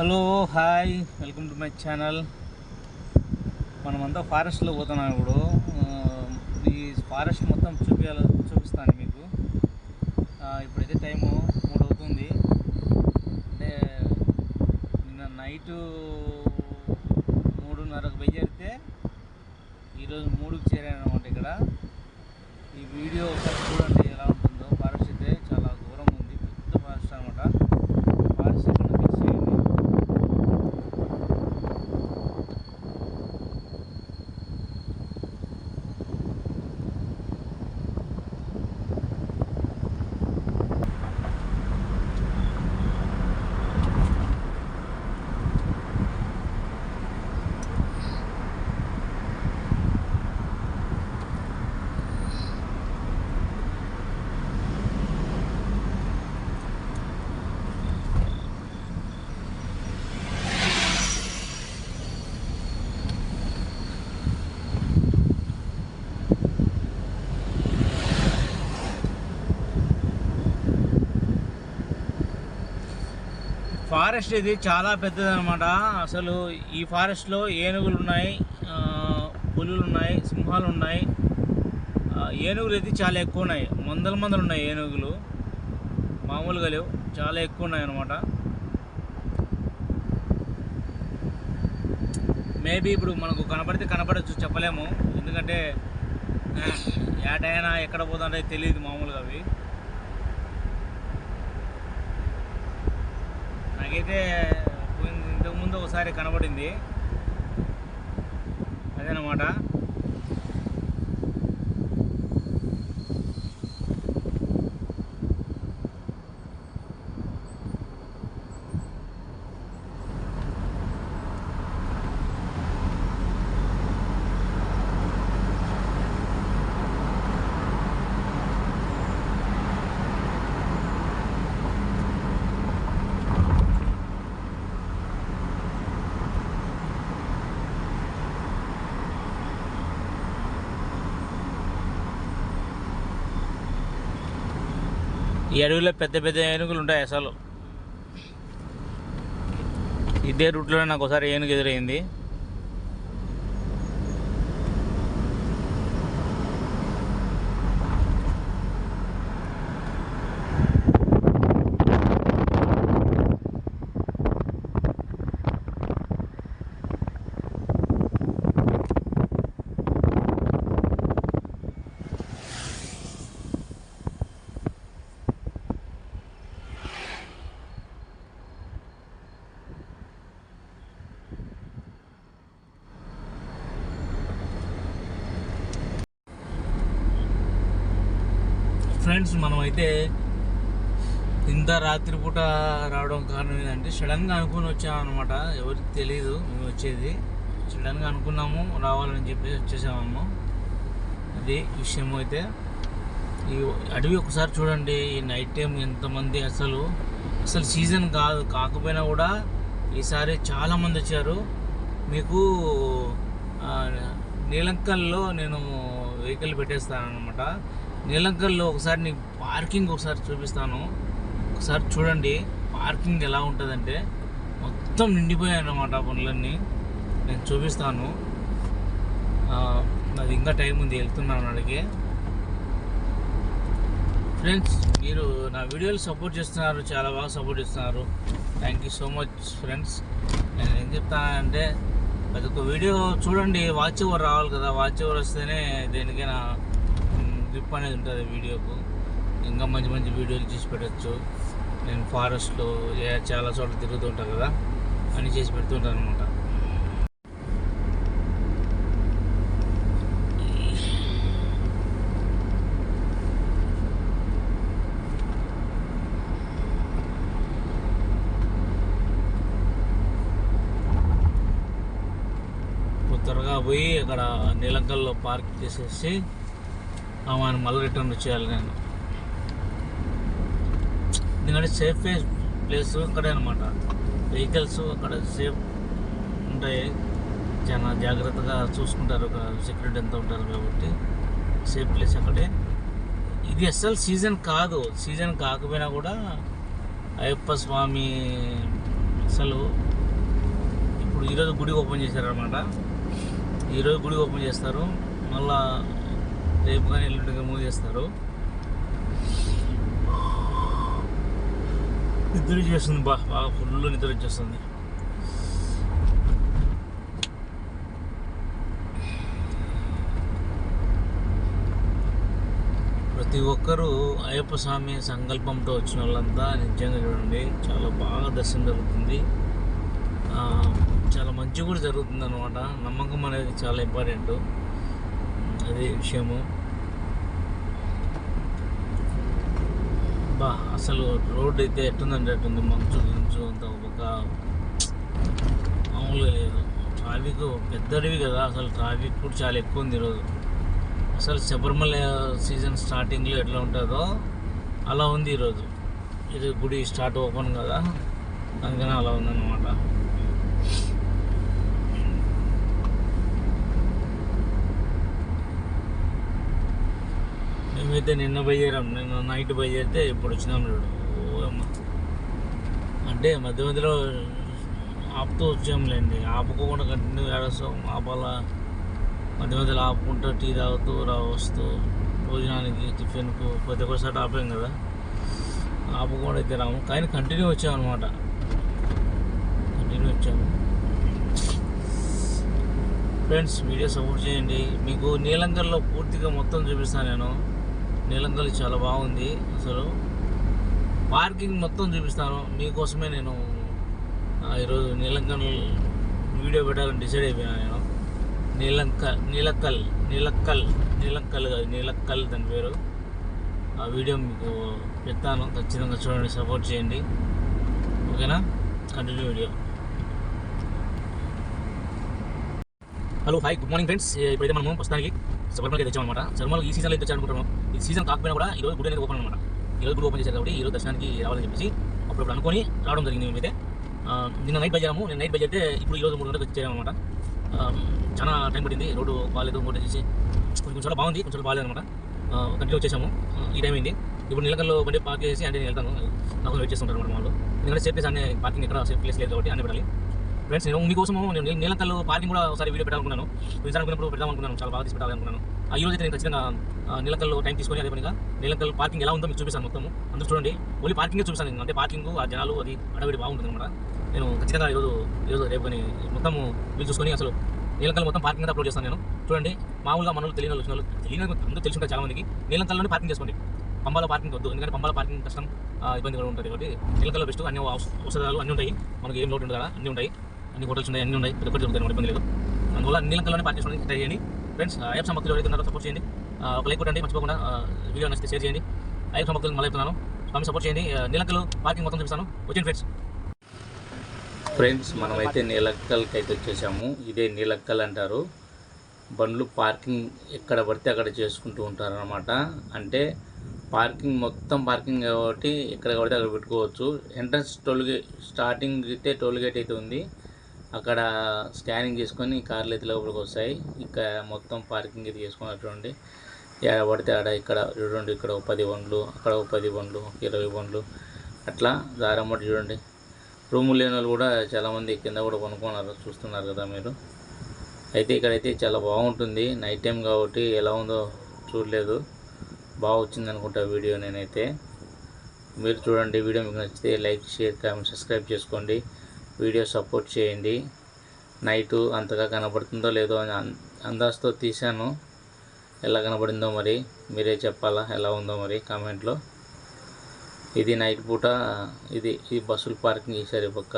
Hello hi, welcome to my channel. మనమంతా ఫారెస్ట్లో పోతున్నాం ఇప్పుడు. ఈ ఫారెస్ట్ మొత్తం చూపిస్తాను మీకు. ఇప్పుడైతే టైము 3 అవుతుంది. అంటే నిన్న నైటు 3:30కు బయలుదేరితే ఈరోజు 3కు చేరాను అనమాట. ఇక్కడ ఈ వీడియో ఒకసారి చూడండి ఎలా ఉంటుందో. ఫారెస్ట్ అయితే చాలా దూరం ఉంది, పెద్ద ఫారెస్ట్ అనమాట. ఫారెస్ట్ ఎక్కడ మిస్ చేయండి. ఫారెస్ట్ ఇది చాలా పెద్దదన్నమాట. అసలు ఈ ఫారెస్ట్లో ఏనుగులు ఉన్నాయి, పులులు ఉన్నాయి, సింహాలు ఉన్నాయి. ఏనుగులు అయితే చాలా ఎక్కువ ఉన్నాయి, మందలు ఉన్నాయి ఏనుగులు, మామూలుగా లేవు, చాలా ఎక్కువ ఉన్నాయి అన్నమాట. మేబీ ఇప్పుడు మనకు కనపడితే కనపడచ్చు, చెప్పలేము. ఎందుకంటే ఏటైనా ఎక్కడ పోతుంటే తెలియదు మామూలుగా అవి. నాకైతే ఇంతకుముందు ఒకసారి కనబడింది, అదేనమాట. ఈ అడవిలో పెద్ద పెద్ద ఏనుగులు ఉంటాయి. అసలు ఇదే రూట్లోనే నాకు ఒకసారి ఏనుగు ఎదురైంది. ఫ్రెండ్స్, మనమైతే ఇంత రాత్రిపూట రావడం కారణం ఏంటంటే సడన్గా అనుకుని వచ్చామన్నమాట. ఎవరికి తెలియదు మేము వచ్చేది. సడన్గా అనుకున్నాము రావాలని చెప్పేసి వచ్చేసాము. అది విషయం. అయితే ఈ అడవి ఒకసారి చూడండి, ఈ నైట్ టైం ఎంతమంది. అసలు సీజన్ కాకపోయినా కూడా ఈసారి చాలామంది వచ్చారు. మీకు నీలంకల్లో నేను వెహికల్ పెట్టేస్తాను అనమాట. నీలంకల్లో ఒకసారి నీకు పార్కింగ్ ఒకసారి చూపిస్తాను. ఒకసారి చూడండి పార్కింగ్ ఎలా ఉంటుందంటే మొత్తం నిండిపోయాయి అన్నమాట పనులన్నీ. నేను చూపిస్తాను. అది ఇంకా టైం ఉంది, వెళ్తున్నాను అడిగి. ఫ్రెండ్స్, మీరు నా వీడియోలు సపోర్ట్ చేస్తున్నారు, చాలా బాగా సపోర్ట్ చేస్తున్నారు. Thank you so much friends. నేను ఏం చెప్తానంటే ప్రతి ఒక్క వీడియో చూడండి, వాచ్ ఓవర్ రావాలి కదా. వాచ్ ఓవర్ వస్తేనే దేనికైనా గ్రిప్ అనేది ఉంటుంది వీడియోకు. ఇంకా మంచి మంచి వీడియోలు చేసి పెట్టచ్చు. నేను ఫారెస్ట్లో చాలా చోట్ల తిరుగుతుంటాను కదా, అని చేసి పెడుతుంటాను అనమాట. త్వరగా పోయి అక్కడ నీలంకల్లో పార్క్ చేసేసి ఆయన మళ్ళీ రిటర్న్ వచ్చేయాలి నేను. ఎందుకంటే సేఫ్ ప్లేస్ అక్కడే అనమాట. వెహికల్స్ అక్కడ సేఫ్ ఉంటాయి, చాలా జాగ్రత్తగా చూసుకుంటారు, సెక్యూరిటీ అంతా ఉంటారు కాబట్టి సేఫ్ ప్లేస్ అక్కడే. ఇది అస్సలు సీజన్ కాదు. సీజన్ కాకపోయినా కూడా అయ్యప్ప స్వామి అసలు ఈరోజు గుడి ఓపెన్ చేశారనమాట. ఈరోజు గుడి ఓపెన్ చేస్తారు, మళ్ళా రేపు కానీ ఎల్లుండిగా మూవ్ చేస్తారు. నిద్ర చేస్తుంది, బాగా ఫుల్ నిద్ర వచ్చేస్తుంది. ప్రతి ఒక్కరూ అయ్యప్ప స్వామి సంకల్పంతో వచ్చిన వాళ్ళంతా నిజంగా చూడండి చాలా బాగా దర్శనం జరుగుతుంది. చాలా మంచి కూడా జరుగుతుంది అనమాట. నమ్మకం అనేది చాలా ఇంపార్టెంట్, అదే విషయము. అసలు రోడ్డు అయితే ఎట్టుందంటే ఎట్టుంది, మంచు అంతా ఒక మామూలుగా లేదు. ట్రాఫిక్ పెద్ద అడవి కదా, అసలు ట్రాఫిక్ కూడా చాలా ఎక్కువ ఉంది ఈరోజు. అసలు శబరిమల సీజన్ స్టార్టింగ్లో ఎట్లా ఉంటుందో అలా ఉంది ఈరోజు. ఇది గుడి స్టార్ట్ ఓపెన్ కదా, అందుకని అలా ఉందన్నమాట. మేమైతే నిన్న బయలుదేరాం, నిన్న నైట్ బయలుదేరితే ఇప్పుడు వచ్చినాం చూడు. అమ్మ అంటే మధ్య మధ్యలో ఆపుతూ వచ్చాములేండి, ఆపుకోకుండా కంటిన్యూ ఏడస్తాం. ఆపాలా మధ్య మధ్యలో ఆపుకుంటూ టీ తాగుతూ వస్తూ భోజనానికి టిఫిన్కు ప్రతి ఒక్కసారి ఆపాం కదా, ఆపుకుండా అయితే రాము, కానీ కంటిన్యూ వచ్చామన్నమాట. కంటిన్యూ వచ్చాము ఫ్రెండ్స్. వీడియో సపోర్ట్ చేయండి. మీకు నీలంకల్లో పూర్తిగా మొత్తం చూపిస్తాను నేను. నీలంకల్ చాలా బాగుంది, అసలు పార్కింగ్ మొత్తం చూపిస్తాను మీకోసమే. నేను ఈరోజు నీలంకల్ వీడియో పెట్టాలని డిసైడ్ అయిపోయాను నేను. నీలక్కల్ కాదు, నీలక్కల్ దాని పేరు. ఆ వీడియో మీకు పెడతాను, ఖచ్చితంగా చూడండి, సపోర్ట్ చేయండి, ఓకేనా? Continue video. Hello, hi, good morning friends. ఇప్పుడైతే మనము ప్రస్తుతానికి శబరిమలకి తెచ్చామన్నమాట. శబరిమల ఈ సీజన్లో అయితే తెచ్చామనుకుంటున్నాం. ఈ సీజన్ కాకపోయినా కూడా ఈరోజు గుడి అనేది ఓపెన్ అనమాట. ఈరోజు గుడి ఓపెన్ చేశారు కాబట్టి ఈరోజు దర్శనానికి రావాలని చెప్పేసి అప్పుడు అనుకొని రావడం జరిగింది. మేమైతే నిన్న నైట్ బయలుదేరాము. నేను నైట్ బయలుదేరితే ఇప్పుడు ఈరోజు 3 గంటలకు వచ్చామన్నమాట. చాలా టైం పట్టింది, రోడ్డు బాగాలేదు, ఇంకోటి చేసి కొంచెం చాలా బాగుంది, కొంచెం బాగాలేదు అనమాట. కంటిన్యూ వచ్చేసాము. ఈ టైం అయింది. ఇప్పుడు నీలకల్లో బండి పార్క్ చేసి అంటే నేను వెళ్తాను, నాకు వెయిట్ చేస్తుంటారు అనమాట వాళ్ళు. ఎందుకంటే సేఫ్ ప్లేస్ అనే పార్కింగ్ ఎక్కడ సేఫ్ ప్లేస్ లేదు కాబట్టి అన్నీ పెట్టాలి. ఫ్రెండ్స్, నేను మీకోసం నేను నీలకల్లో పార్కింగ్ కూడా ఒకసారి వీడియో పెట్టాలనుకున్నాను. ఈసారి అనుకున్నప్పుడు పెడదామనుకున్నాను, చాలా బాగా తీసి పెట్టాలనుకున్నాను. ఈ రోజు అయితే నేను ఖచ్చితంగా నీలకల్లో టైం తీసుకొని అదే పనిగా నీలకల్ పార్కింగ్ ఎలా ఉందో మీకు చూపిస్తాను మొత్తం. అందరూ చూడండి, ఓన్లీ పార్కింగే చూపిస్తాను నేను. అంటే పార్కింగ్, ఆ జనాలు, అది అడవిడి బాగుంటుంది అనమాట. నేను ఖచ్చితంగా ఈరోజు రేపు కానీ మొత్తం వీళ్ళు చూసుకొని అసలు నీలకల్ మొత్తం పార్కింగ్ అప్లోడ్ చేస్తాను నేను. చూడండి, మామూలుగా మనలో తెలియని వచ్చిన వాళ్ళు, అందరూ తెలిసి ఉంటారు చాలా మందికి. నీలకల్లోనే పార్కింగ్ చేసుకోండి, పంబాలో పార్కింగ్ వద్దు. ఎందుకంటే పంబాలో పార్కింగ్ కష్టం, ఇబ్బంది కూడా ఉంటుంది కాబట్టి నీలకల్లో బెస్ట్. అన్ని ఔషధాలు అన్నీ ఉంటాయి, మనకి ఏం లోటు ఉంటుంది కదా, అన్నీ ఉంటాయి, అన్ని హోటల్స్ ఉన్నాయి, అన్నీ ఉన్నాయి, ప్రతి ఒక్కటి దొరుకుతాయి, ఇబ్బంది లేదు. అందువల్ల నీలకల్లోనే పార్కింగ్ చేసుకోండి, ట్రై చేయండి ఫ్రెండ్స్. అయ్యప్ప భక్తులు ఎవరైతే ఉన్నారో సపోర్ట్ చేయండి, ఒక లైక్ కొట్టండి, మర్చిపోకుండా వీడియో నచ్చితే షేర్ చేయండి. అయ్యప్ప భక్తులు మళ్ళీ చెప్తున్నాను, స్వామి సపోర్ట్ చేయండి. నీలకల్ పార్కింగ్ మొత్తం చూపిస్తాను, వచ్చేయండి ఫ్రెండ్స్. మనమైతే నీలక్కల్కి అయితే వచ్చేసాము. ఇదే నీలక్కల్ అంటారు. బండ్లు పార్కింగ్ ఎక్కడ పడితే అక్కడ చేసుకుంటూ ఉంటారు అనమాట. అంటే పార్కింగ్ మొత్తం పార్కింగ్ కాబట్టి ఎక్కడ పడితే అక్కడ పెట్టుకోవచ్చు. ఎంట్రన్స్ స్టార్టింగ్ అయితే టోల్గేట్ అయితే ఉంది, అక్కడ స్కానింగ్ చేసుకొని కార్లు అయితే లోపలికి వస్తాయి. ఇక్కడ మొత్తం పార్కింగ్ అయితే చేసుకున్నటువంటి ఎక్కడ పడితే ఆడ, ఇక్కడ చూడండి, ఇక్కడ 10 బండ్లు, అక్కడ 10 బండ్లు, 20 బండ్లు, అట్లా దారమ్మటి చూడండి. రూములు లేని వాళ్ళు కూడా చాలామంది కింద కూడా కొనుక్కున్నారు, చూస్తున్నారు కదా మీరు. అయితే ఇక్కడైతే చాలా బాగుంటుంది, నైట్ టైం కాబట్టి ఎలా ఉందో చూడలేదు, బాగా వచ్చింది అనుకుంటా వీడియో. నేనైతే మీరు చూడండి, వీడియో మీకు నచ్చితే లైక్, షేర్, కామెంట్, సబ్స్క్రైబ్ చేసుకోండి, వీడియో సపోర్ట్ చేయండి. నైటు అంతగా కనబడుతుందో లేదో అని అందాజుతో తీశాను, ఎలా కనబడిందో మరి మీరే చెప్పాలా, ఎలా ఉందో మరి కామెంట్లో. ఇది నైట్ పూట, ఇది బస్సులు పార్కింగ్ చేశారు. ఈ పక్క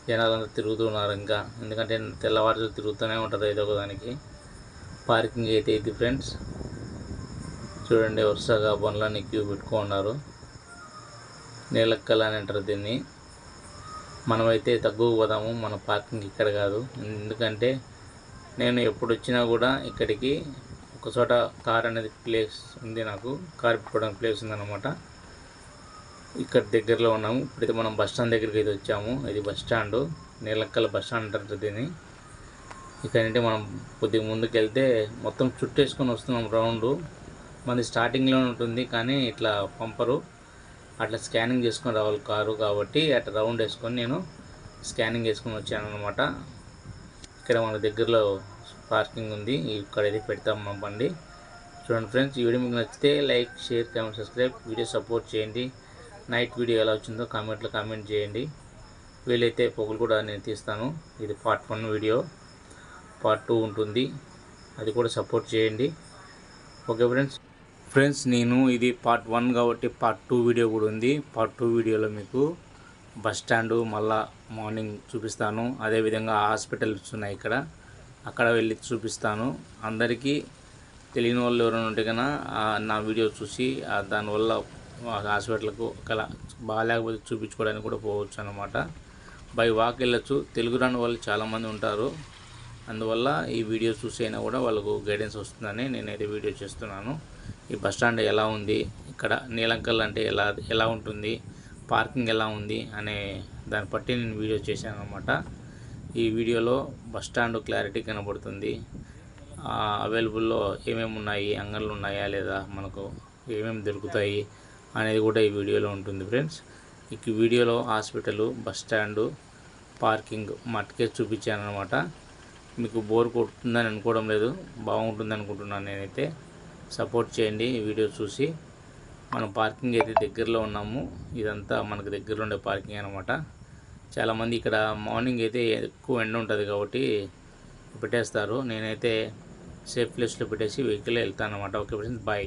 జనాలంతా తిరుగుతున్నారు ఇంకా, ఎందుకంటే తెల్లవారు తిరుగుతూనే ఉంటారు ఏదో ఒక దానికి. పార్కింగ్ అయితే ఇది ఫ్రెండ్స్, చూడండి, వరుసగా బండ్లన్నీ క్యూ పెట్టుకున్నారు. నీలక్కల్ అని అంటారు దీన్ని. మనమైతే తక్కువ పోదాము, మన పార్కింగ్ ఇక్కడ కాదు. ఎందుకంటే నేను ఎప్పుడు వచ్చినా కూడా ఇక్కడికి ఒక చోట కార్ అనేది ప్లేస్ ఉంది, నాకు కార్ పెట్టుకోవడానికి ప్లేస్ ఉందన్నమాట. ఇక్కడ దగ్గరలో ఉన్నాము. ఇప్పుడైతే మనం బస్ స్టాండ్ దగ్గరికి అయితే వచ్చాము. ఇది bus stand, Nilakkal bus stand అంటారు దీన్ని. ఇక్కడ నుండి మనం కొద్దిగా ముందుకు వెళ్తే మొత్తం చుట్టేసుకొని వస్తున్నాం రౌండ్. మనది స్టార్టింగ్లో ఉంటుంది కానీ ఇట్లా పంపరు, అట్లా స్కానింగ్ చేసుకొని రావాలి కారు కాబట్టి అట్లా రౌండ్ వేసుకొని నేను స్కానింగ్ వేసుకొని వచ్చాను అనమాట. ఇక్కడ మన దగ్గరలో పార్కింగ్ ఉంది, ఇక్కడైతే పెడతాం మా బండి. చూడండి ఫ్రెండ్స్, ఈ వీడియో మీకు నచ్చితే like, share, comment, subscribe. Video support చేయండి. నైట్ వీడియో ఎలా వచ్చిందో కామెంట్లో కామెంట్ చేయండి. వీలైతే పొగలు కూడా నేను తీస్తాను. ఇది పార్ట్ 1 వీడియో, పార్ట్ 2 ఉంటుంది, అది కూడా సపోర్ట్ చేయండి. ఓకే ఫ్రెండ్స్ నేను ఇది పార్ట్ 1 కాబట్టి పార్ట్ 2 వీడియో కూడా ఉంది. పార్ట్ 2 వీడియోలో మీకు బస్ స్టాండు మళ్ళా మార్నింగ్ చూపిస్తాను. అదేవిధంగా హాస్పిటల్స్ ఉన్నాయి ఇక్కడ, అక్కడ వెళ్ళి చూపిస్తాను. అందరికీ తెలియని వాళ్ళు ఎవరైనా ఉంటే కన్నా నా వీడియో చూసి దానివల్ల హాస్పిటల్కు ఒకవేళ బాగాలేకపోతే చూపించుకోవడానికి కూడా పోవచ్చు అన్నమాట. బై వాక్ వెళ్ళచ్చు. తెలుగు రాని వాళ్ళు చాలామంది ఉంటారు, అందువల్ల ఈ వీడియో చూసి అయినా కూడా వాళ్ళకు గైడెన్స్ వస్తుందని నేనైతే వీడియో చేస్తున్నాను. ఈ బస్ స్టాండ్ ఎలా ఉంది, ఇక్కడ నీలంకల్ అంటే ఎలా ఉంటుంది, పార్కింగ్ ఎలా ఉంది అనే దాన్ని బట్టి నేను వీడియో చేశాను అనమాట. ఈ వీడియోలో బస్ స్టాండ్ క్లారిటీ కనబడుతుంది. అవైలబుల్లో ఏమేమి ఉన్నాయి, అంగళ్ళు ఉన్నాయా లేదా, మనకు ఏమేమి దొరుకుతాయి అనేది కూడా ఈ వీడియోలో ఉంటుంది ఫ్రెండ్స్. ఈ వీడియోలో హాస్పిటల్, బస్ స్టాండు, పార్కింగ్ మట్టుకే చూపించాను అనమాట. మీకు బోర్ కొడుతుందని అనుకోవడం లేదు, బాగుంటుంది అనుకుంటున్నాను నేనైతే. సపోర్ట్ చేయండి ఈ వీడియో చూసి. మనం పార్కింగ్ అయితే దగ్గరలో ఉన్నాము, ఇదంతా మనకు దగ్గరలో ఉండే పార్కింగ్ అనమాట. చాలామంది ఇక్కడ మార్నింగ్ అయితే ఎక్కువ ఎండ ఉంటుంది కాబట్టి పెట్టేస్తారు. నేనైతే సేఫ్ ప్లేస్లో పెట్టేసి వెహికల్ వెళ్తాను అనమాట. Okay friends, bye.